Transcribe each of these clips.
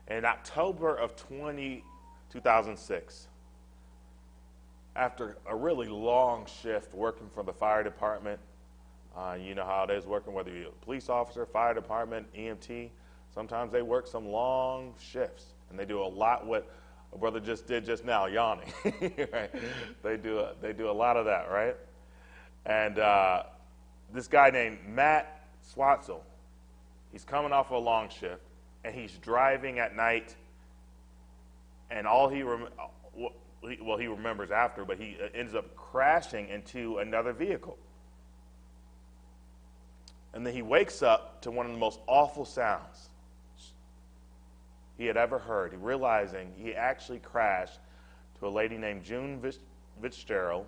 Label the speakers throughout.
Speaker 1: In October of 2006, after a really long shift working for the fire department, you know how it is working, whether you're a police officer, fire department, EMT, sometimes they work some long shifts, and they do a lot what a brother just did just now, yawning. Right? They do a lot of that, right? And this guy named Matt Swatzel, he's coming off a long shift, and he's driving at night, and all he remembers after, but he ends up crashing into another vehicle. And then he wakes up to one of the most awful sounds he had ever heard, realizing he actually crashed to a lady named June Fitzgerald,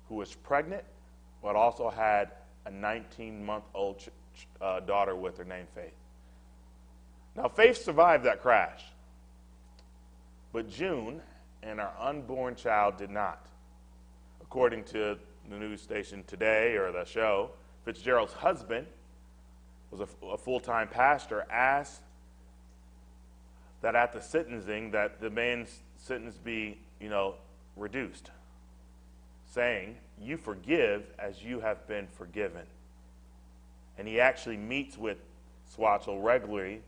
Speaker 1: who was pregnant, but also had a 19-month-old daughter with her named Faith. Now, Faith survived that crash, but June and our unborn child did not. According to the news station Today, or the show, Fitzgerald's husband was a full-time pastor, asked that at the sentencing that the man's sentence be, reduced, saying, "You forgive as you have been forgiven." And he actually meets with Swatzel regularly,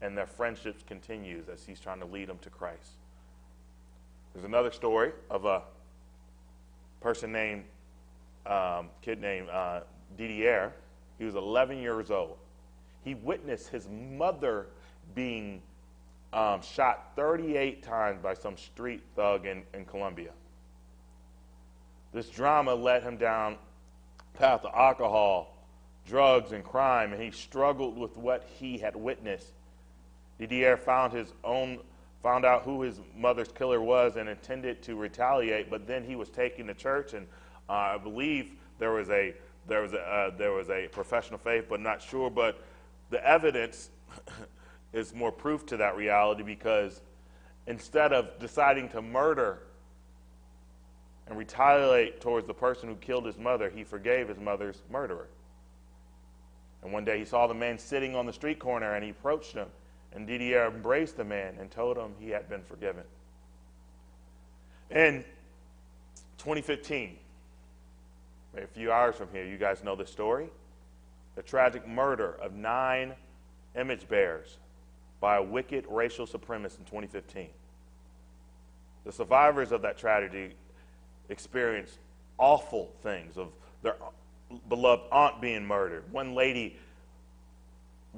Speaker 1: and their friendship continues as he's trying to lead them to Christ. There's another story of a person named, kid named Didier. He was 11 years old. He witnessed his mother being shot 38 times by some street thug in Colombia. This drama led him down the path of alcohol, drugs, and crime, and he struggled with what he had witnessed. Didier found out who his mother's killer was and intended to retaliate, but then he was taken to church, and I believe there was a professional faith, but not sure. But the evidence is more proof to that reality, because instead of deciding to murder and retaliate towards the person who killed his mother, he forgave his mother's murderer. And one day he saw the man sitting on the street corner, and he approached him, and Didier embraced the man and told him he had been forgiven. In 2015, a few hours from here, you guys know the story, the tragic murder of 9 image bearers by a wicked racial supremacist in 2015. The survivors of that tragedy experienced awful things, of their beloved aunt being murdered. One lady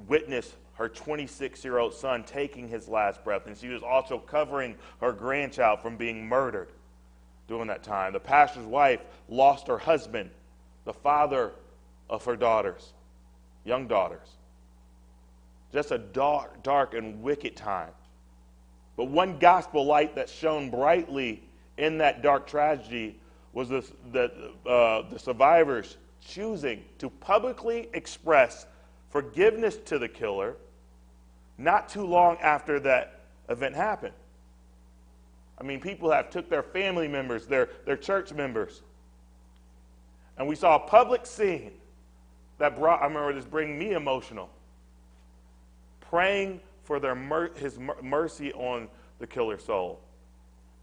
Speaker 1: witnessed her 26-year-old son taking his last breath, and she was also covering her grandchild from being murdered during that time. The pastor's wife lost her husband, the father of her daughters, young daughters. Just a dark and wicked time. But one gospel light that shone brightly in that dark tragedy was the survivors choosing to publicly express forgiveness to the killer not too long after that event happened. I mean, people have took their family members, their church members, and we saw a public scene that brought, I remember this bringing me emotional, praying for his mercy on the killer's soul,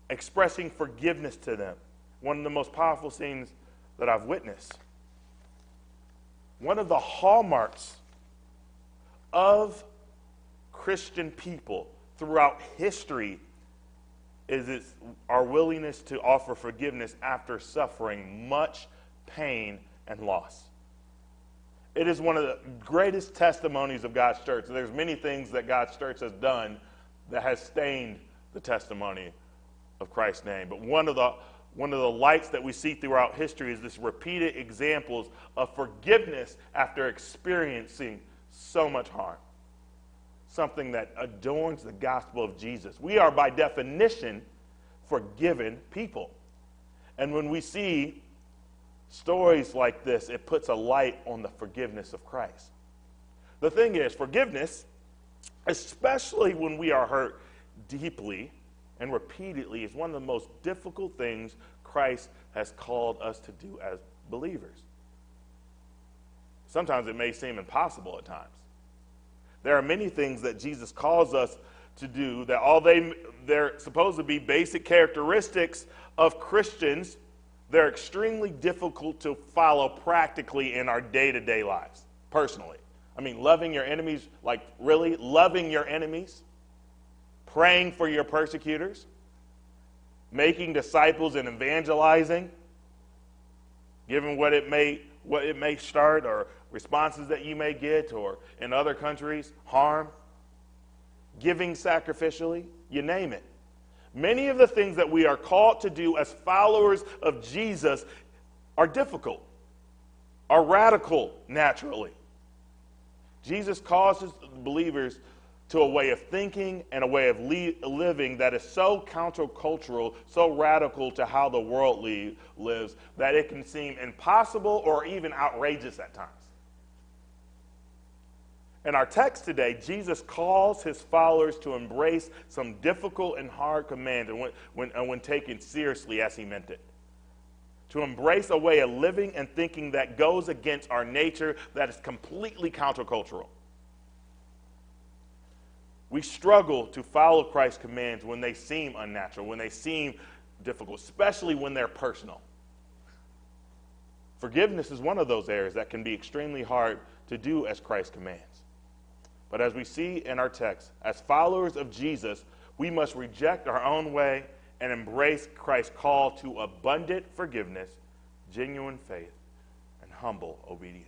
Speaker 1: expressing forgiveness to them. One of the most powerful scenes that I've witnessed. One of the hallmarks of Christian people throughout history is our willingness to offer forgiveness after suffering much pain and loss. It is one of the greatest testimonies of God's church. There's many things that God's church has done that has stained the testimony of Christ's name. But one of the lights that we see throughout history is this repeated examples of forgiveness after experiencing so much harm. Something that adorns the gospel of Jesus. We are by definition forgiven people. And when we see stories like this, it puts a light on the forgiveness of Christ. The thing is, forgiveness, especially when we are hurt deeply and repeatedly, is one of the most difficult things Christ has called us to do as believers. Sometimes it may seem impossible at times. There are many things that Jesus calls us to do that they're supposed to be basic characteristics of Christians, they're extremely difficult to follow practically in our day-to-day lives, personally. I mean, loving your enemies, like really loving your enemies, praying for your persecutors, making disciples and evangelizing, given what it may start or responses that you may get, or in other countries, harm, giving sacrificially, you name it. Many of the things that we are called to do as followers of Jesus are difficult, are radical naturally. Jesus calls his believers to a way of thinking and a way of living that is so countercultural, so radical to how the world lives, that it can seem impossible or even outrageous at times. In our text today, Jesus calls his followers to embrace some difficult and hard commands, and when taken seriously as he meant it. To embrace a way of living and thinking that goes against our nature, that is completely countercultural. We struggle to follow Christ's commands when they seem unnatural, when they seem difficult, especially when they're personal. Forgiveness is one of those areas that can be extremely hard to do as Christ commands. But as we see in our text, as followers of Jesus, we must reject our own way and embrace Christ's call to abundant forgiveness, genuine faith, and humble obedience.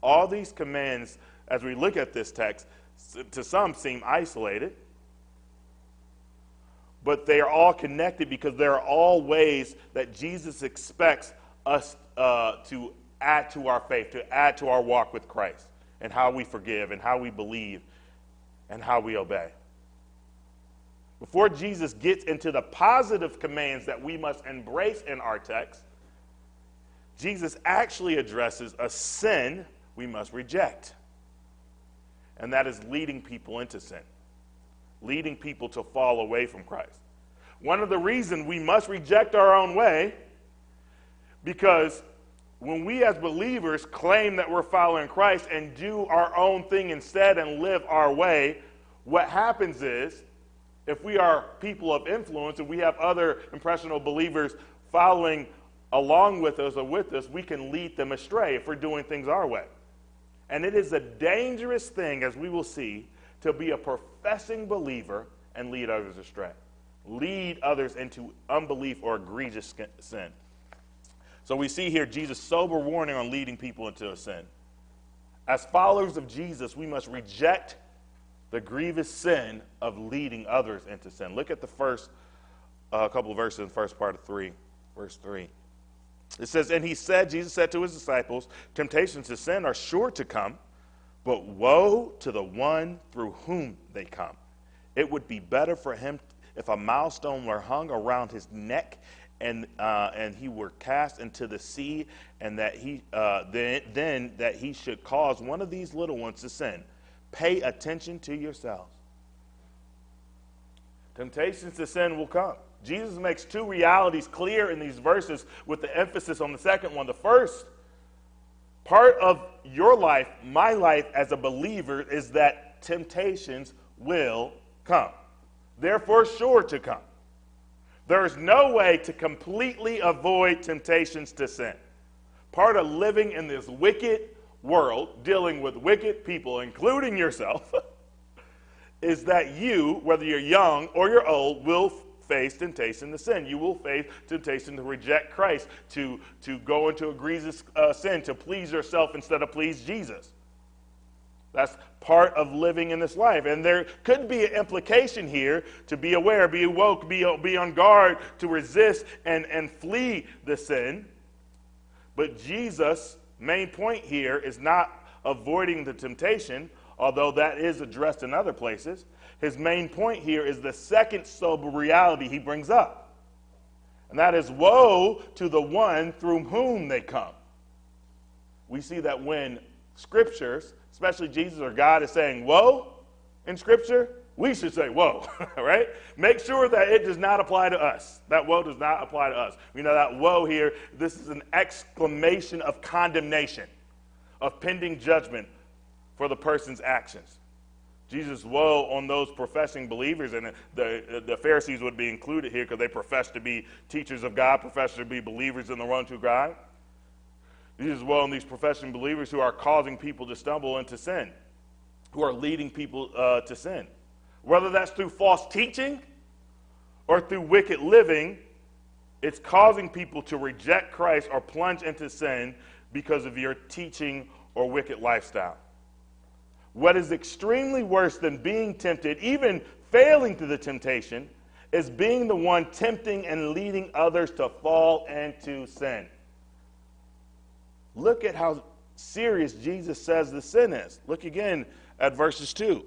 Speaker 1: All these commands, as we look at this text, to some seem isolated, but they are all connected because there are all ways that Jesus expects us to add to our faith, to add to our walk with Christ, and how we forgive, and how we believe, and how we obey. Before Jesus gets into the positive commands that we must embrace in our text, Jesus actually addresses a sin we must reject. And that is leading people into sin, leading people to fall away from Christ. One of the reasons we must reject our own way, because when we as believers claim that we're following Christ and do our own thing instead and live our way, what happens is, if we are people of influence and we have other impressionable believers following along with us or with us, we can lead them astray if we're doing things our way. And it is a dangerous thing, as we will see, to be a professing believer and lead others astray. Lead others into unbelief or egregious sin. So we see here Jesus' sober warning on leading people into a sin. As followers of Jesus, we must reject the grievous sin of leading others into sin. Look at the first couple of verses in the first part of verse 3. It says, and Jesus said to his disciples, temptations to sin are sure to come, but woe to the one through whom they come. It would be better for him if a milestone were hung around his neck and he were cast into the sea, and that then that he should cause one of these little ones to sin. Pay attention to yourselves. Temptations to sin will come. Jesus makes two realities clear in these verses with the emphasis on the second one. The first part of your life, my life as a believer, is that temptations will come. Therefore, sure to come. There is no way to completely avoid temptations to sin. Part of living in this wicked world, dealing with wicked people, including yourself, is that you, whether you're young or you're old, will face temptation to sin. You will face temptation to reject Christ, to go into egregious sin, to please yourself instead of please Jesus. That's part of living in this life. And there could be an implication here to be aware, be awoke, be on guard, to resist and flee the sin. But Jesus' main point here is not avoiding the temptation, although that is addressed in other places. His main point here is the second sober reality he brings up. And that is, woe to the one through whom they come. We see that when Scriptures, especially Jesus or God, is saying woe in Scripture, we should say woe, right? Make sure that it does not apply to us. That woe does not apply to us. We know that woe here, this is an exclamation of condemnation, of pending judgment for the person's actions. Jesus, woe on those professing believers, and the Pharisees would be included here because they profess to be teachers of God, profess to be believers in the one true God. Jesus, woe on these professing believers who are causing people to stumble into sin, who are leading people to sin. Whether that's through false teaching or through wicked living, it's causing people to reject Christ or plunge into sin because of your teaching or wicked lifestyle. What is extremely worse than being tempted, even failing to the temptation, is being the one tempting and leading others to fall into sin. Look at how serious Jesus says the sin is. Look again at verse 2.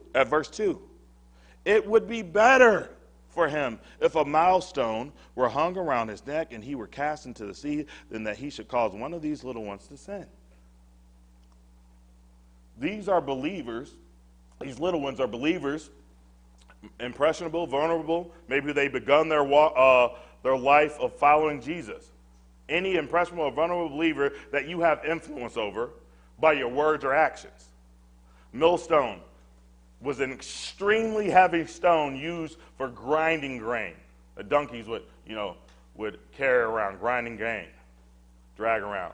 Speaker 1: It would be better for him if a milestone were hung around his neck and he were cast into the sea than that he should cause one of these little ones to sin. These are believers. These little ones are believers, impressionable, vulnerable. Maybe they've begun their life of following Jesus. Any impressionable or vulnerable believer that you have influence over by your words or actions. Millstone was an extremely heavy stone used for grinding grain. The donkeys would carry around, grinding grain, drag around.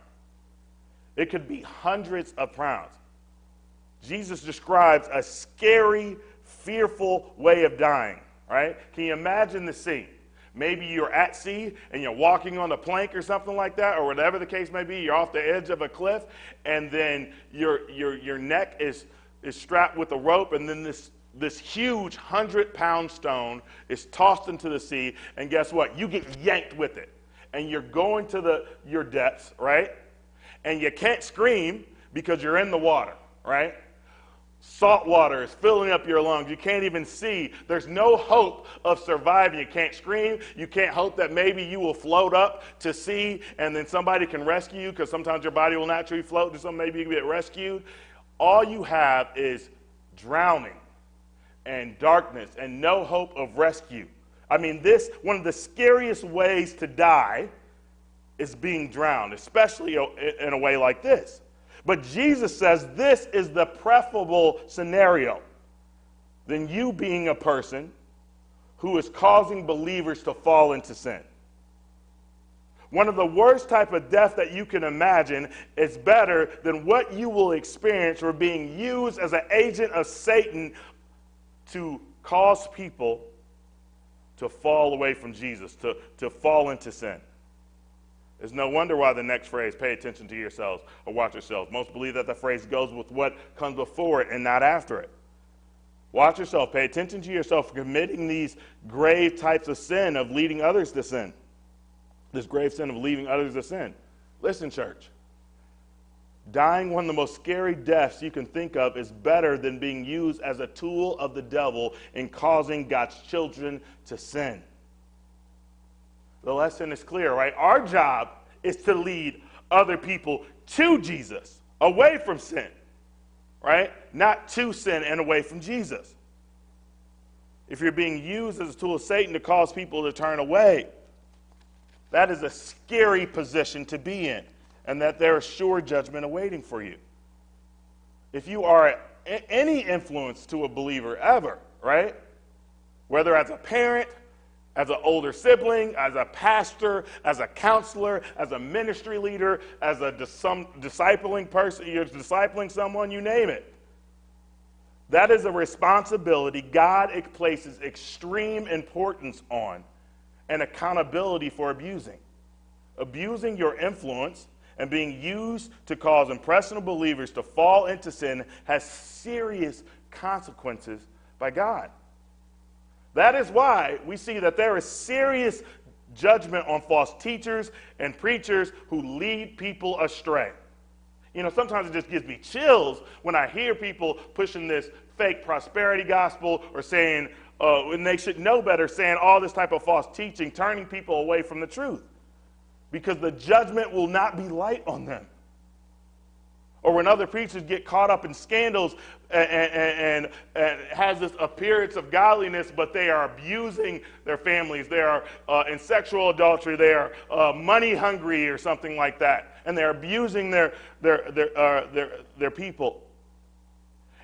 Speaker 1: It could be hundreds of pounds. Jesus describes a scary, fearful way of dying, right? Can you imagine the scene? Maybe you're at sea and you're walking on a plank or something like that, or whatever the case may be. You're off the edge of a cliff, and then your neck is strapped with a rope, and then this huge 100-pound stone is tossed into the sea, and guess what? You get yanked with it, and you're going to your depths, right? And you can't scream because you're in the water, right? Salt water is filling up your lungs. You can't even see. There's no hope of surviving. You can't scream. You can't hope that maybe you will float up to sea and then somebody can rescue you, because sometimes your body will naturally float, and so maybe you get rescued. All you have is drowning and darkness and no hope of rescue. I mean, one of the scariest ways to die is being drowned, especially in a way like this. But Jesus says this is the preferable scenario than you being a person who is causing believers to fall into sin. One of the worst type of death that you can imagine is better than what you will experience for being used as an agent of Satan to cause people to fall away from Jesus, to fall into sin. It's no wonder why the next phrase, pay attention to yourselves or watch yourselves. Most believe that the phrase goes with what comes before it and not after it. Watch yourself. Pay attention to yourself for committing these grave types of sin of leading others to sin. This grave sin of leading others to sin. Listen, church. Dying one of the most scary deaths you can think of is better than being used as a tool of the devil in causing God's children to sin. The lesson is clear, right? Our job is to lead other people to Jesus, away from sin, right? Not to sin and away from Jesus. If you're being used as a tool of Satan to cause people to turn away, that is a scary position to be in, and that there is sure judgment awaiting for you. If you are any influence to a believer ever, right? Whether as a parent, as an older sibling, as a pastor, as a counselor, as a ministry leader, as a discipling person, you're discipling someone, you name it. That is a responsibility God places extreme importance on and accountability for abusing. Abusing your influence and being used to cause impressionable believers to fall into sin has serious consequences by God. That is why we see that there is serious judgment on false teachers and preachers who lead people astray. You know, sometimes it just gives me chills when I hear people pushing this fake prosperity gospel or saying, when they should know better, saying all this type of false teaching, turning people away from the truth. Because the judgment will not be light on them. Or when other preachers get caught up in scandals and has this appearance of godliness, but they are abusing their families. They are in sexual adultery. They are money hungry or something like that. And they're abusing their people.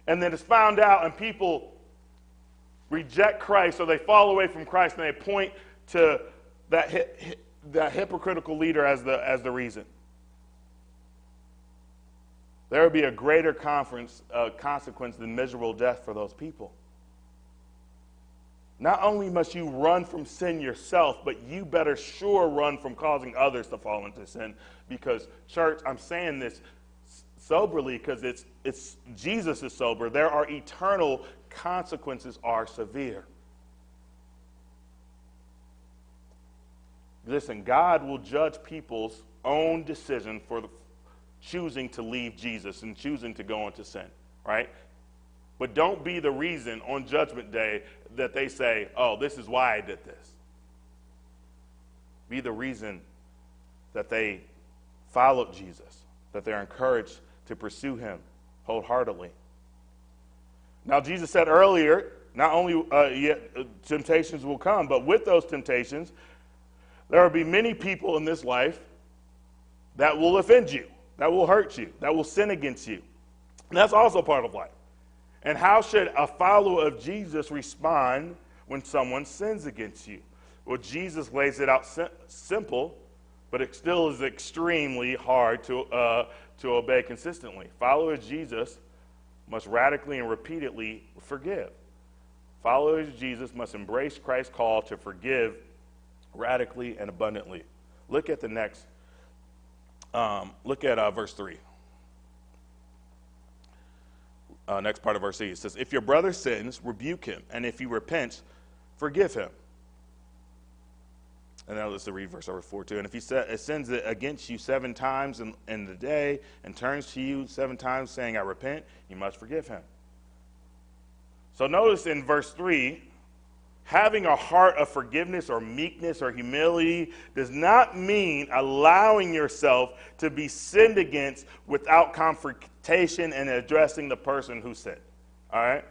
Speaker 1: and then it's found out and people reject Christ or they fall away from Christ and they point to that hypocritical leader as the reason. There would be a greater consequence than miserable death for those people. Not only must you run from sin yourself, but you better sure run from causing others to fall into sin. Because, church, I'm saying this soberly because it's Jesus is sober. There are eternal consequences are severe. Listen, God will judge people's own decision for choosing to leave Jesus and choosing to go into sin, right? But don't be the reason on Judgment Day that they say, oh, this is why I did this. Be the reason that they followed Jesus, that they're encouraged to pursue him wholeheartedly. Now, Jesus said earlier, not only temptations will come, but with those temptations, there will be many people in this life that will offend you, that will hurt you, that will sin against you. And that's also part of life. And how should a follower of Jesus respond when someone sins against you? Well, Jesus lays it out simple, but it still is extremely hard to obey consistently. Followers of Jesus must radically and repeatedly forgive. Followers of Jesus must embrace Christ's call to forgive radically and abundantly. Look at the next, verse 3. Next part of verse 3, it says, if your brother sins, rebuke him, and if he repents, forgive him. And now let's read verse 4 too. And if he sins against you 7 times in the day and turns to you 7 times saying, I repent, you must forgive him. So notice in verse 3, having a heart of forgiveness or meekness or humility does not mean allowing yourself to be sinned against without confrontation and addressing the person who sinned. All right?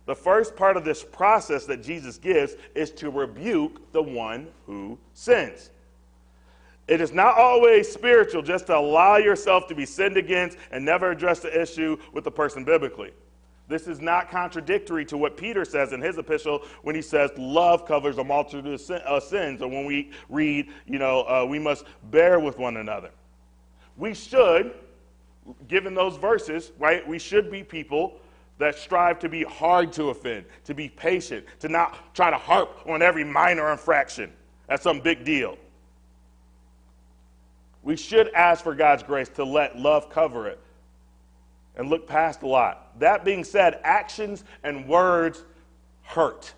Speaker 1: The first part of this process that Jesus gives is to rebuke the one who sins. It is not always spiritual just to allow yourself to be sinned against and never address the issue with the person biblically. This is not contradictory to what Peter says in his epistle when he says love covers a multitude of sins. Or when we read, we must bear with one another. We should, given those verses, right, we should be people that strive to be hard to offend, to be patient, to not try to harp on every minor infraction. That's some big deal. We should ask for God's grace to let love cover it and look past a lot. That being said, actions and words hurt,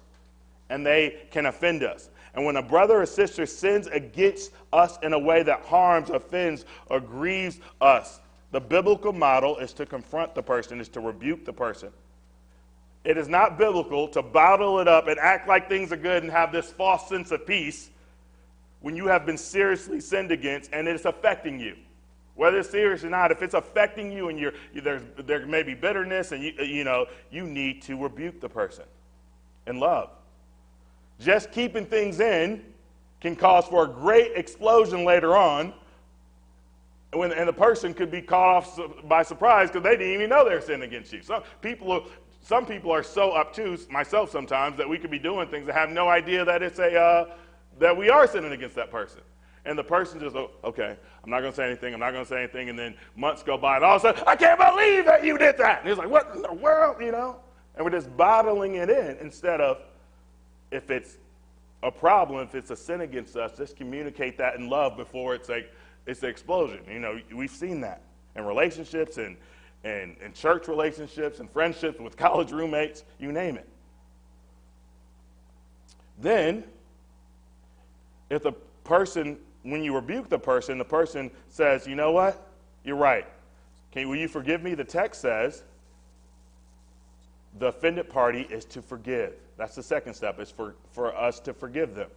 Speaker 1: and they can offend us. And when a brother or sister sins against us in a way that harms, offends, or grieves us, the biblical model is to confront the person, is to rebuke the person. It is not biblical to bottle it up and act like things are good and have this false sense of peace when you have been seriously sinned against and it's affecting you. Whether it's serious or not, if it's affecting you and there may be bitterness and you need to rebuke the person in love. Just keeping things in can cause for a great explosion later on, and the person could be caught off by surprise because they didn't even know they're sinning against you. Some people are so obtuse, myself sometimes, that we could be doing things that have no idea that it's that we are sinning against that person. And the person just, okay, I'm not going to say anything, and then months go by, and all of a sudden, I can't believe that you did that. And he's like, what in the world, And we're just bottling it in instead of, if it's a problem, if it's a sin against us, just communicate that in love before it's an explosion. We've seen that in relationships and church relationships and friendships with college roommates, you name it. Then, if the person, when you rebuke the person says, you know what? You're right. Will you forgive me? The text says the offended party is to forgive. That's the second step, is for us to forgive them.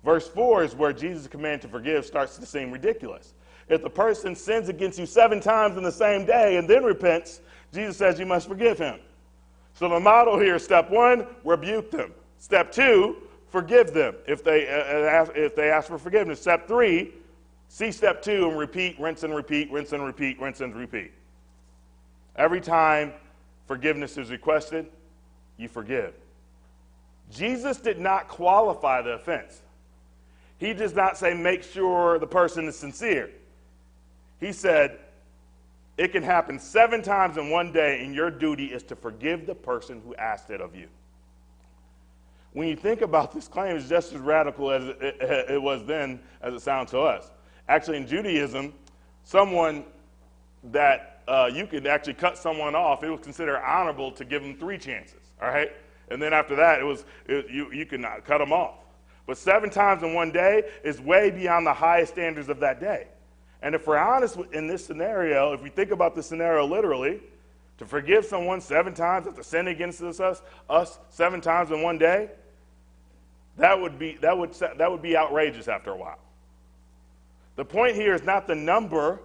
Speaker 1: Verse 4 is where Jesus' command to forgive starts to seem ridiculous. If the person sins against you 7 times in the same day and then repents, Jesus says you must forgive him. So the model here, step 1, rebuke them. Step 2, forgive them if they ask for forgiveness. Step 3, see step 2 and repeat, rinse and repeat, rinse and repeat, rinse and repeat. Every time forgiveness is requested, you forgive. Jesus did not qualify the offense. He does not say make sure the person is sincere. He said it can happen 7 times in one day, and your duty is to forgive the person who asked it of you. When you think about this claim, it's just as radical as it was then as it sounds to us. Actually, in Judaism, someone that you could actually cut someone off, it was considered honorable to give them 3 chances, all right? And then after that, you could not cut them off. But 7 times in one day is way beyond the highest standards of that day. And if we're honest in this scenario, if we think about this scenario literally, to forgive someone 7 times after sin against us 7 times in one day, that would be outrageous after a while. The point here is not the number,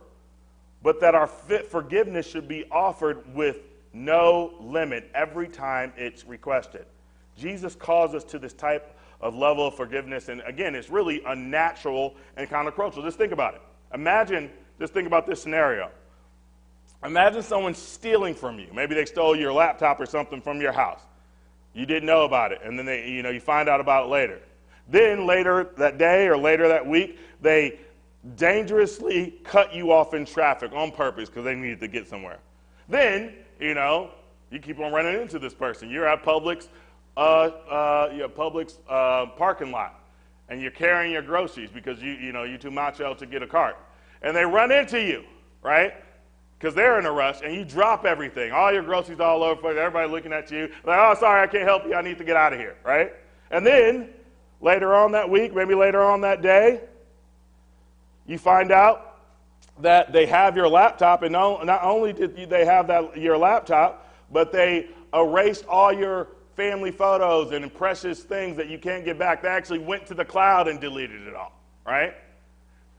Speaker 1: but that our forgiveness should be offered with no limit every time it's requested. Jesus calls us to this type of level of forgiveness, and again, it's really unnatural and countercultural. Just think about it. Just think about this scenario. Imagine someone stealing from you. Maybe they stole your laptop or something from your house. You didn't know about it, and then you find out about it later. Then later that day or later that week, they dangerously cut you off in traffic on purpose because they needed to get somewhere. Then, you keep on running into this person. You're at Publix parking lot, and you're carrying your groceries because you're too macho to get a cart. And they run into you, right? Because they're in a rush, and you drop everything. All your groceries all over the place, everybody looking at you. Like, oh, sorry, I can't help you. I need to get out of here, right? And then, later on that week, maybe later on that day, you find out that they have your laptop, and not only did they have your laptop, but they erased all your family photos and precious things that you can't get back. They actually went to the cloud and deleted it all, right?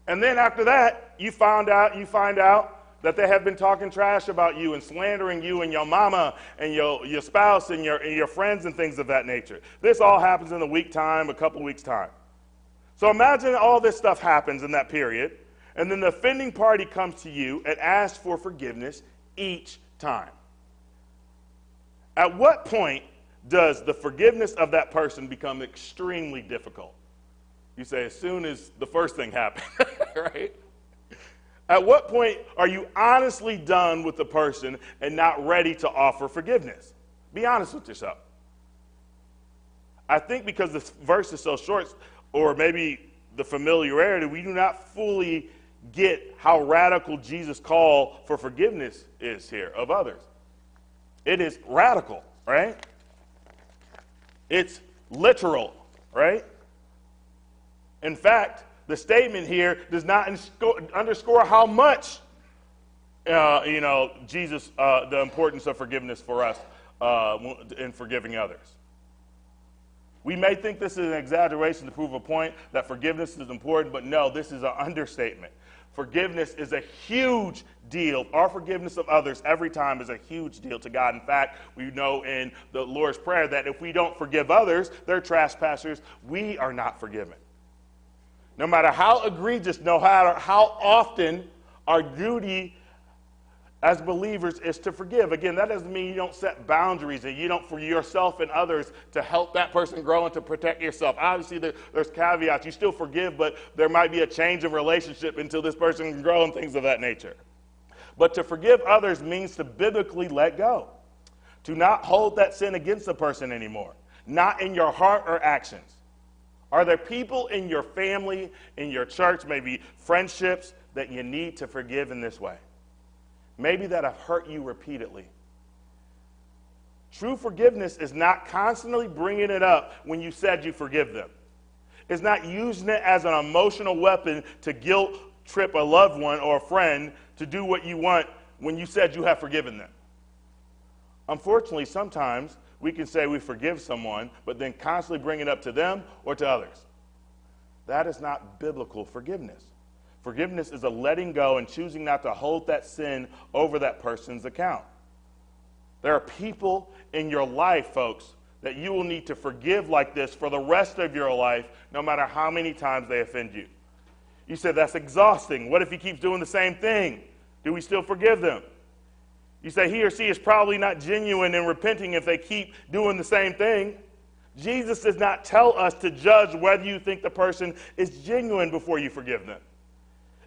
Speaker 1: And then after that, you find out that they have been talking trash about you and slandering you and your mama and your spouse and your friends and things of that nature. This all happens in a couple weeks' time. So imagine all this stuff happens in that period, and then the offending party comes to you and asks for forgiveness each time. At what point does the forgiveness of that person become extremely difficult? You say, as soon as the first thing happened, right? At what point are you honestly done with the person and not ready to offer forgiveness? Be honest with yourself. I think because this verse is so short, or maybe the familiarity, we do not fully get how radical Jesus' call for forgiveness is here of others. It is radical, right? It's literal, right? In fact, the statement here does not underscore how much, Jesus, the importance of forgiveness for us in forgiving others. We may think this is an exaggeration to prove a point that forgiveness is important, but no, this is an understatement. Forgiveness is a huge deal. Our forgiveness of others every time is a huge deal to God. In fact, we know in the Lord's Prayer that if we don't forgive others, their trespassers, we are not forgiven. No matter how egregious, no matter how often, our duty as believers is to forgive. Again, that doesn't mean you don't set boundaries and you don't for yourself and others to help that person grow and to protect yourself. Obviously, there's caveats. You still forgive, but there might be a change of relationship until this person can grow and things of that nature. But to forgive others means to biblically let go, to not hold that sin against the person anymore, not in your heart or actions. Are there people in your family, in your church, maybe friendships that you need to forgive in this way? Maybe that have hurt you repeatedly. True forgiveness is not constantly bringing it up when you said you forgive them. It's not using it as an emotional weapon to guilt trip a loved one or a friend to do what you want when you said you have forgiven them. Unfortunately, sometimes we can say we forgive someone, but then constantly bring it up to them or to others. That is not biblical forgiveness. Forgiveness is a letting go and choosing not to hold that sin over that person's account. There are people in your life, folks, that you will need to forgive like this for the rest of your life, no matter how many times they offend you. You said, that's exhausting. What if he keeps doing the same thing? Do we still forgive them? You say he or she is probably not genuine in repenting if they keep doing the same thing. Jesus does not tell us to judge whether you think the person is genuine before you forgive them.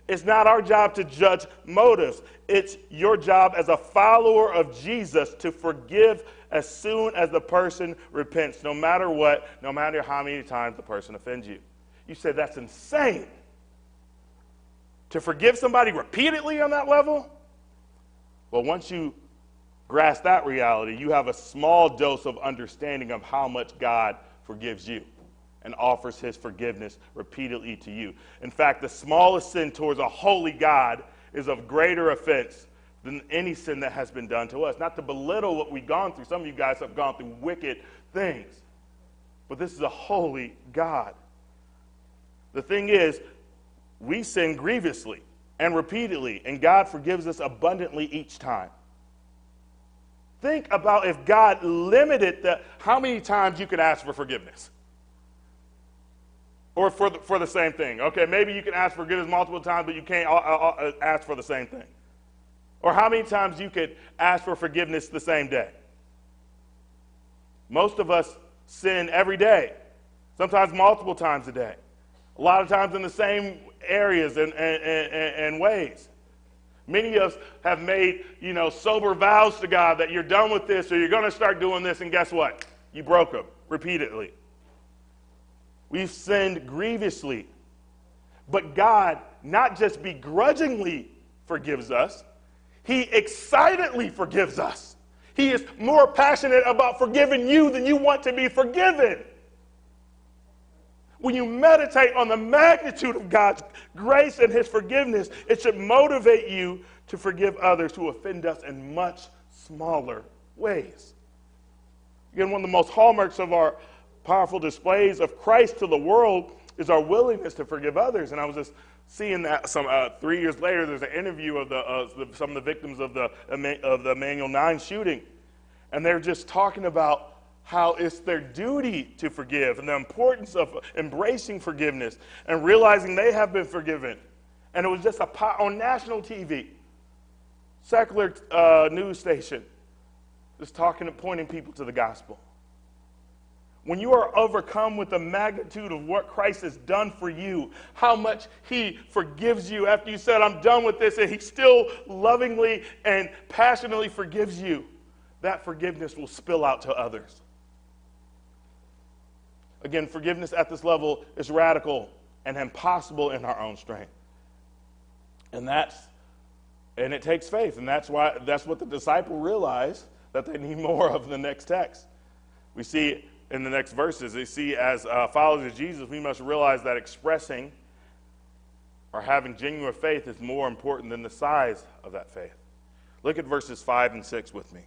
Speaker 1: It's not our job to judge motives. It's your job as a follower of Jesus to forgive as soon as the person repents, no matter what, no matter how many times the person offends you. You say, that's insane. To forgive somebody repeatedly on that level? Well, once you grasp that reality, you have a small dose of understanding of how much God forgives you and offers his forgiveness repeatedly to you. In fact, the smallest sin towards a holy God is of greater offense than any sin that has been done to us. Not to belittle what we've gone through. Some of you guys have gone through wicked things. But this is a holy God. The thing is, we sin grievously and repeatedly, and God forgives us abundantly each time. Think about if God limited how many times you could ask for forgiveness. Or for the same thing. Okay, maybe you can ask for forgiveness multiple times, but you can't ask for the same thing. Or how many times you could ask for forgiveness the same day. Most of us sin every day, sometimes multiple times a day. A lot of times in the same areas and ways. Many of us have made, sober vows to God that you're done with this or you're going to start doing this, and guess what? You broke them repeatedly. We've sinned grievously. But God not just begrudgingly forgives us, he excitedly forgives us. He is more passionate about forgiving you than you want to be forgiven. When you meditate on the magnitude of God's grace and his forgiveness, it should motivate you to forgive others who offend us in much smaller ways. Again, one of the most hallmarks of our powerful displays of Christ to the world is our willingness to forgive others. And I was just seeing that 3 years later, there's an interview of some of the victims of the Emanuel 9 shooting. And they're just talking about how it's their duty to forgive and the importance of embracing forgiveness and realizing they have been forgiven. And it was just on national TV, secular news station, just talking and pointing people to the gospel. When you are overcome with the magnitude of what Christ has done for you, how much he forgives you after you said, I'm done with this, and he still lovingly and passionately forgives you, that forgiveness will spill out to others. Again, forgiveness at this level is radical and impossible in our own strength. And it takes faith, and that's what the disciple realized that they need more of in the next text. We see in the next verses, they see as followers of Jesus, we must realize that expressing or having genuine faith is more important than the size of that faith. Look at verses 5 and 6 with me.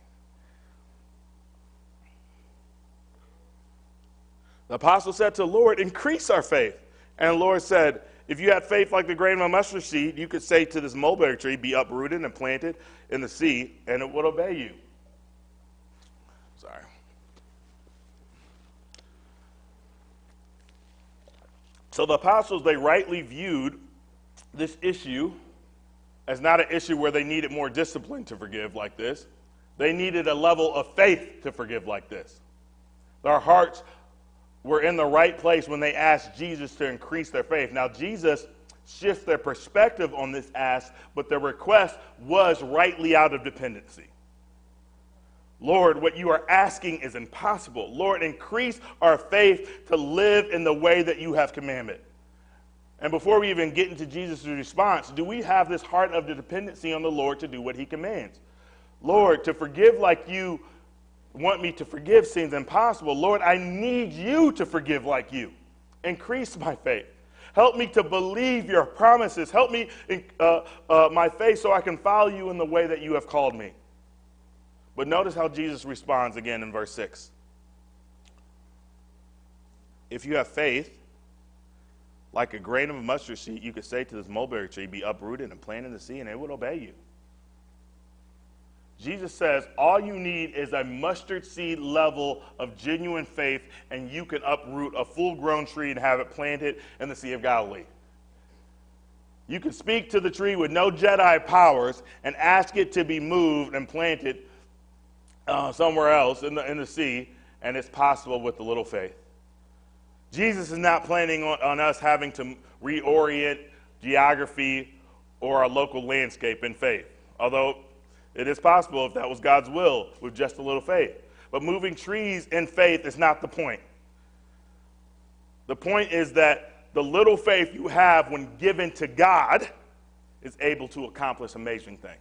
Speaker 1: The apostle said to the Lord, increase our faith. And the Lord said, if you had faith like the grain of a mustard seed, you could say to this mulberry tree, be uprooted and planted in the sea, and it would obey you. Sorry. So the apostles, they rightly viewed this issue as not an issue where they needed more discipline to forgive like this. They needed a level of faith to forgive like this. Their hearts were in the right place when they asked Jesus to increase their faith. Now, Jesus shifts their perspective on this ask, but their request was rightly out of dependency. Lord, what you are asking is impossible. Lord, increase our faith to live in the way that you have commanded. And before we even get into Jesus' response, do we have this heart of the dependency on the Lord to do what he commands? Lord, to forgive like you want me to forgive seems impossible. Lord, I need you to forgive like you. Increase my faith. Help me to believe your promises. Help me my faith so I can follow you in the way that you have called me. But notice how Jesus responds again in verse 6. If you have faith, like a grain of a mustard seed, you could say to this mulberry tree, be uprooted and planted in the sea, and it would obey you. Jesus says all you need is a mustard seed level of genuine faith, and you can uproot a full-grown tree and have it planted in the Sea of Galilee. You can speak to the tree with no Jedi powers and ask it to be moved and planted somewhere else in the sea, and it's possible with a little faith. Jesus is not planning on us having to reorient geography or our local landscape in faith, although it is possible if that was God's will with just a little faith. But moving trees in faith is not the point. The point is that the little faith you have when given to God is able to accomplish amazing things.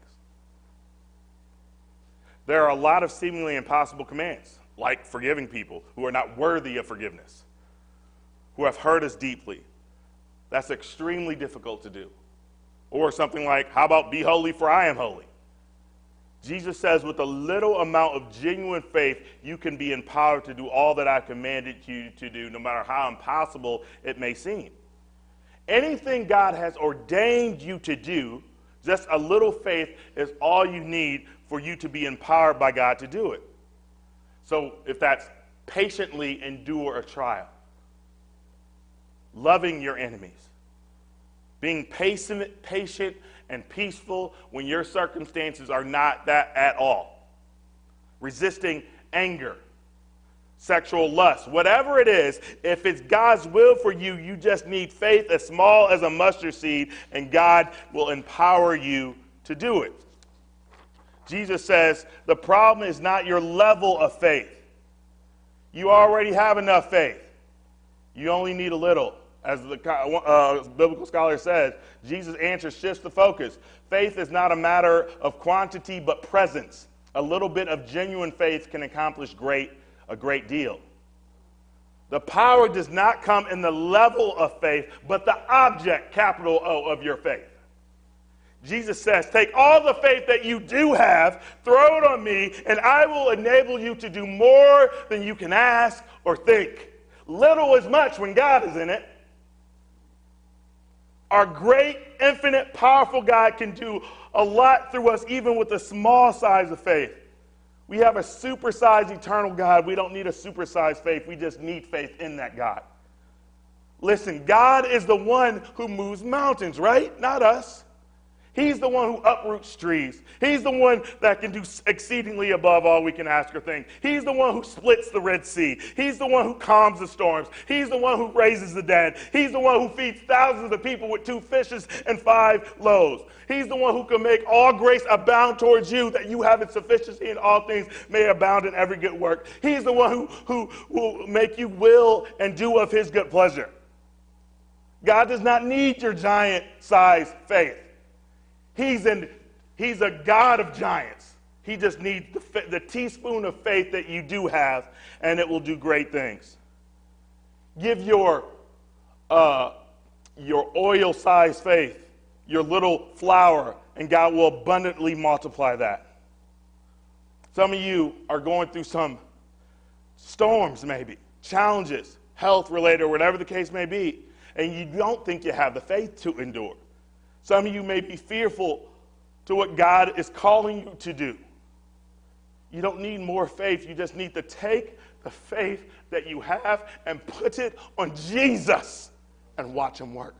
Speaker 1: There are a lot of seemingly impossible commands, like forgiving people who are not worthy of forgiveness, who have hurt us deeply. That's extremely difficult to do. Or something like, how about be holy for I am holy? Jesus says with a little amount of genuine faith, you can be empowered to do all that I've commanded you to do, no matter how impossible it may seem. Anything God has ordained you to do, just a little faith is all you need for you to be empowered by God to do it. So if that's patiently endure a trial, loving your enemies, being patient and peaceful when your circumstances are not that at all, resisting anger, sexual lust, whatever it is, if it's God's will for you, you just need faith as small as a mustard seed, and God will empower you to do it. Jesus says the problem is not your level of faith. You already have enough faith. You only need a little. As the biblical scholar says, Jesus' answer shifts the focus. Faith is not a matter of quantity but presence. A little bit of genuine faith can accomplish a great deal. The power does not come in the level of faith, but the object, capital O, of your faith. Jesus says, take all the faith that you do have, throw it on me, and I will enable you to do more than you can ask or think. Little is much when God is in it. Our great, infinite, powerful God can do a lot through us, even with a small size of faith. We have a supersized eternal God. We don't need a supersized faith. We just need faith in that God. Listen, God is the one who moves mountains, right? Not us. He's the one who uproots trees. He's the one that can do exceedingly above all we can ask or think. He's the one who splits the Red Sea. He's the one who calms the storms. He's the one who raises the dead. He's the one who feeds thousands of people with 2 fishes and 5 loaves. He's the one who can make all grace abound towards you, that you have in sufficiency in all things may abound in every good work. He's the one who will make you will and do of his good pleasure. God does not need your giant-sized faith. He's a God of giants. He just needs the teaspoon of faith that you do have, and it will do great things. Give your oil-sized faith, your little flour, and God will abundantly multiply that. Some of you are going through some storms, maybe, challenges, health-related, or whatever the case may be, and you don't think you have the faith to endure. Some of you may be fearful to what God is calling you to do. You don't need more faith. You just need to take the faith that you have and put it on Jesus and watch him work.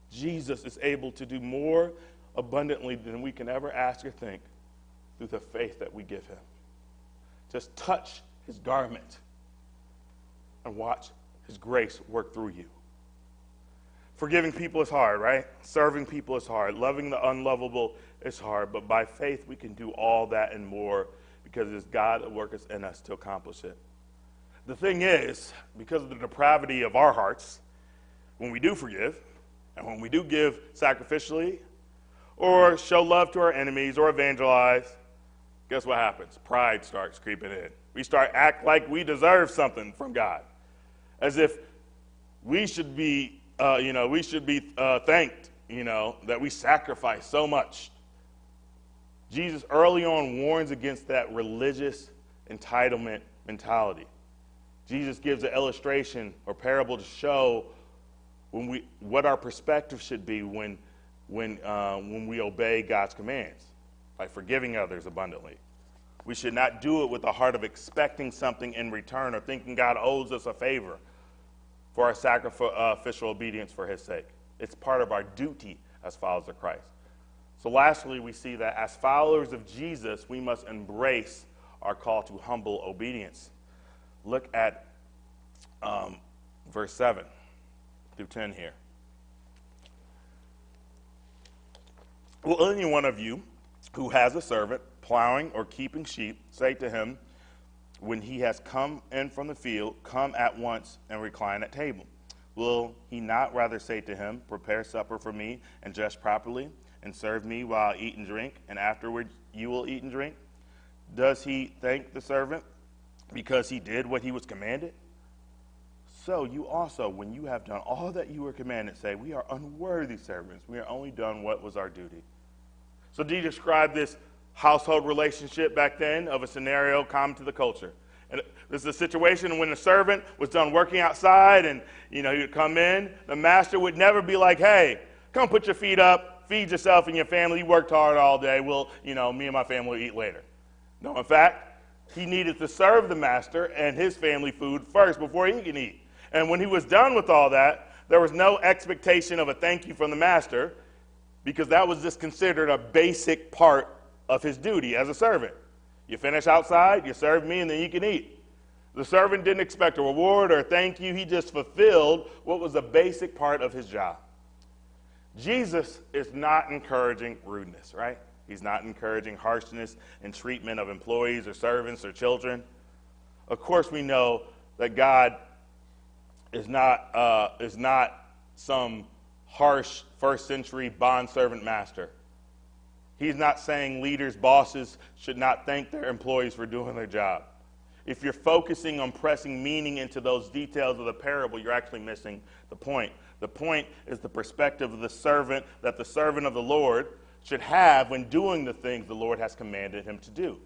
Speaker 1: Jesus is able to do more abundantly than we can ever ask or think through the faith that we give him. Just touch his garment and watch his grace work through you. Forgiving people is hard, right? Serving people is hard. Loving the unlovable is hard. But by faith, we can do all that and more because it is God that works in us to accomplish it. The thing is, because of the depravity of our hearts, when we do forgive, and when we do give sacrificially, or show love to our enemies, or evangelize, guess what happens? Pride starts creeping in. We start act like we deserve something from God, as if we should be, thanked, that we sacrifice so much. Jesus early on warns against that religious entitlement mentality. Jesus gives an illustration or parable to show what our perspective should be when we obey God's commands, by forgiving others abundantly. We should not do it with a heart of expecting something in return or thinking God owes us a favor. for our sacrificial obedience for his sake. It's part of our duty as followers of Christ. So lastly, we see that as followers of Jesus, we must embrace our call to humble obedience. Look at verse 7 through 10 here. Will any one of you who has a servant plowing or keeping sheep say to him, when he has come in from the field, come at once and recline at table? Will he not rather say to him, prepare supper for me and dress properly, and serve me while I eat and drink, and afterward you will eat and drink? Does he thank the servant because he did what he was commanded? So you also, when you have done all that you were commanded, say, we are unworthy servants. We are only done what was our duty. So did he describe this household relationship back then of a scenario common to the culture? And this is a situation when the servant was done working outside and, he would come in. The master would never be like, hey, come put your feet up, feed yourself and your family. You worked hard all day. We'll, me and my family will eat later. No, in fact, he needed to serve the master and his family food first before he can eat. And when he was done with all that, there was no expectation of a thank you from the master, because that was just considered a basic part of his duty as a servant. You finish outside, you serve me, and then you can eat. The servant didn't expect a reward or a thank you. He just fulfilled what was a basic part of his job. Jesus is not encouraging rudeness, right? He's not encouraging harshness in treatment of employees or servants or children. Of course, we know that God is not some harsh first-century bondservant master. He's not saying leaders, bosses should not thank their employees for doing their job. If you're focusing on pressing meaning into those details of the parable, you're actually missing the point. The point is the perspective of the servant that the servant of the Lord should have when doing the things the Lord has commanded him to do.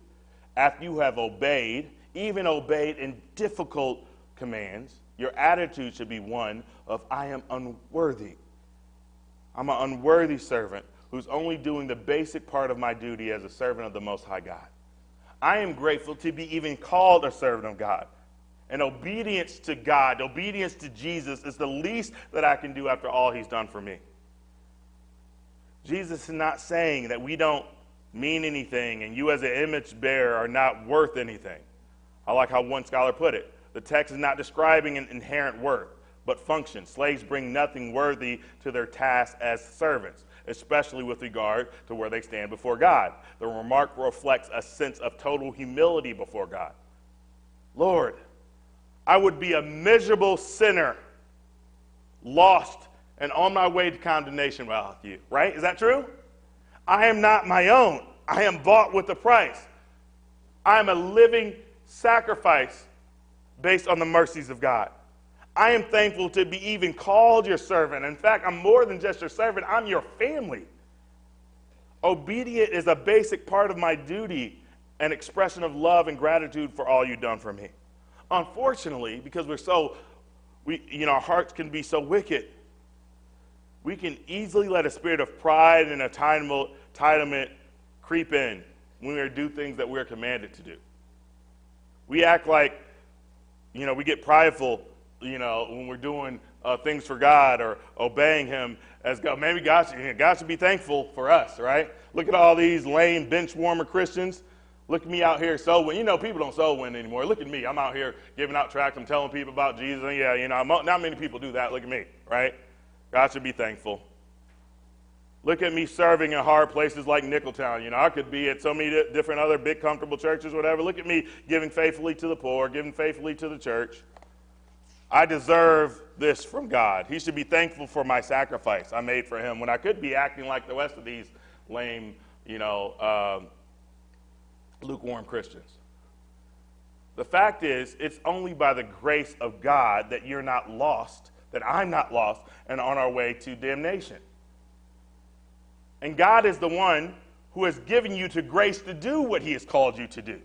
Speaker 1: After you have obeyed, even obeyed in difficult commands, your attitude should be one of, I am unworthy. I'm an unworthy servant who's only doing the basic part of my duty as a servant of the Most High God. I am grateful to be even called a servant of God. And obedience to God, obedience to Jesus is the least that I can do after all he's done for me. Jesus is not saying that we don't mean anything and you as an image bearer are not worth anything. I like how one scholar put it. The text is not describing an inherent worth, but function. Slaves bring nothing worthy to their task as servants, especially with regard to where they stand before God. The remark reflects a sense of total humility before God. Lord, I would be a miserable sinner, lost, and on my way to condemnation without you. Right? Is that true? I am not my own. I am bought with a price. I am a living sacrifice based on the mercies of God. I am thankful to be even called your servant. In fact, I'm more than just your servant. I'm your family. Obedience is a basic part of my duty, an expression of love and gratitude for all you've done for me. Unfortunately, because our hearts can be so wicked, we can easily let a spirit of pride and entitlement creep in when we do things that we're commanded to do. We act like, we get prideful, when we're doing things for God or obeying him as God. Maybe God should be thankful for us, right? Look at all these lame bench warmer Christians. Look at me out here soul winning. People don't soul win anymore. Look at me. I'm out here giving out tracts. I'm telling people about Jesus. And not many people do that. Look at me, right? God should be thankful. Look at me serving in hard places like Nickeltown. I could be at so many different other big comfortable churches, whatever. Look at me giving faithfully to the poor, giving faithfully to the church. I deserve this from God. He should be thankful for my sacrifice I made for him when I could be acting like the rest of these lame, lukewarm Christians. The fact is, it's only by the grace of God that you're not lost, that I'm not lost, and on our way to damnation. And God is the one who has given you to grace to do what he has called you to do.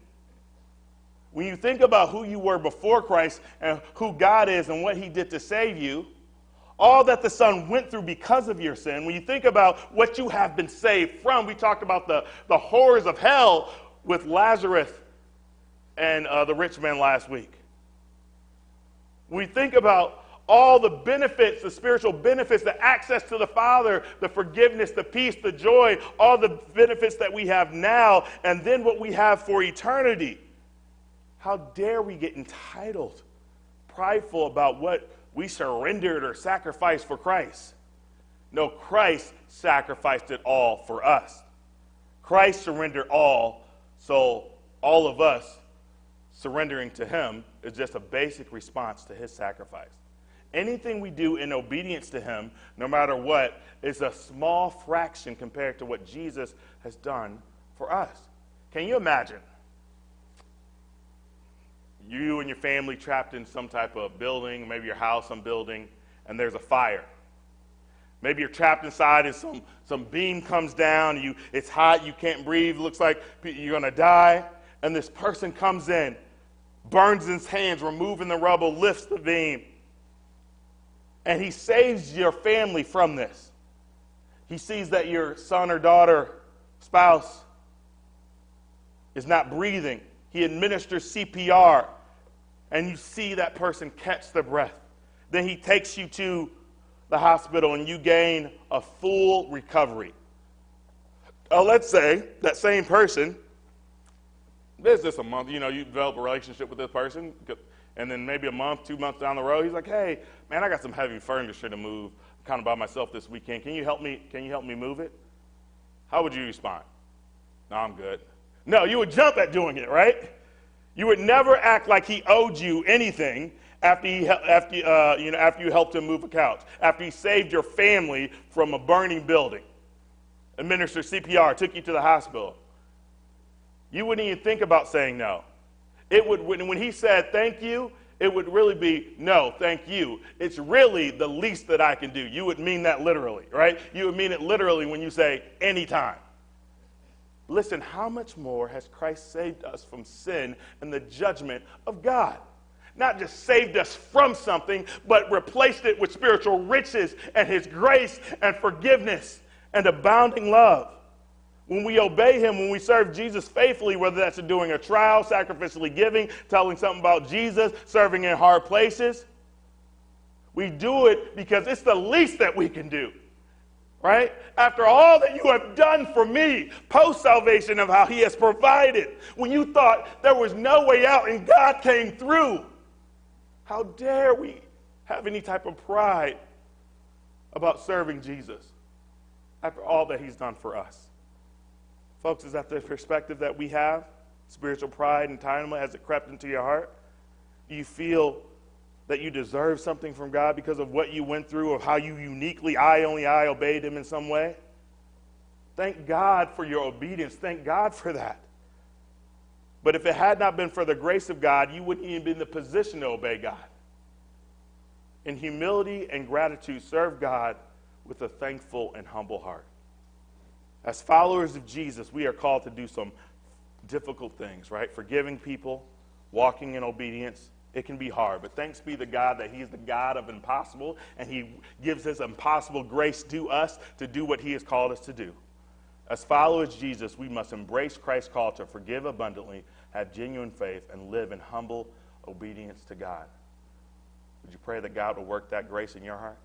Speaker 1: When you think about who you were before Christ and who God is and what he did to save you, all that the Son went through because of your sin, when you think about what you have been saved from, we talked about the horrors of hell with Lazarus and the rich man last week. When we think about all the benefits, the spiritual benefits, the access to the Father, the forgiveness, the peace, the joy, all the benefits that we have now, and then what we have for eternity. How dare we get entitled, prideful about what we surrendered or sacrificed for Christ? No, Christ sacrificed it all for us. Christ surrendered all, so all of us surrendering to him is just a basic response to his sacrifice. Anything we do in obedience to him, no matter what, is a small fraction compared to what Jesus has done for us. Can you imagine you and your family trapped in some type of building, maybe your house, some building, and there's a fire? Maybe you're trapped inside and some beam comes down, it's hot, you can't breathe, looks like you're going to die, and this person comes in, burns his hands, removing the rubble, lifts the beam, and he saves your family from this. He sees that your son or daughter, spouse, is not breathing. He administers CPR, and you see that person catch the breath. Then he takes you to the hospital, and you gain a full recovery. Let's say that same person, there's just a month, you develop a relationship with this person, and then maybe a month, 2 months down the road, he's like, hey, man, I got some heavy furniture to move. I'm kind of by myself this weekend. Can you help me move it? How would you respond? No, I'm good. No, you would jump at doing it, right? You would never act like he owed you anything after you helped him move a couch, after he saved your family from a burning building, administered CPR, took you to the hospital. You wouldn't even think about saying no. It would, when he said thank you, it would really be no, thank you. It's really the least that I can do. You would mean that literally, right? You would mean it literally when you say anytime. Listen, how much more has Christ saved us from sin and the judgment of God? Not just saved us from something, but replaced it with spiritual riches and his grace and forgiveness and abounding love. When we obey him, when we serve Jesus faithfully, whether that's doing a trial, sacrificially giving, telling something about Jesus, serving in hard places, we do it because it's the least that we can do. Right? After all that you have done for me, post-salvation, of how he has provided, when you thought there was no way out and God came through, how dare we have any type of pride about serving Jesus after all that he's done for us? Folks, is that the perspective that we have? Spiritual pride, entitlement, has it crept into your heart? Do you feel that you deserve something from God because of what you went through, of how you uniquely, I obeyed him in some way? Thank God for your obedience. Thank God for that. But if it had not been for the grace of God, you wouldn't even be in the position to obey God. In humility and gratitude, serve God with a thankful and humble heart. As followers of Jesus, we are called to do some difficult things, right? Forgiving people, walking in obedience. It can be hard, but thanks be to God that he's the God of impossible, and he gives his impossible grace to us to do what he has called us to do. As followers of Jesus, we must embrace Christ's call to forgive abundantly, have genuine faith, and live in humble obedience to God. Would you pray that God will work that grace in your heart?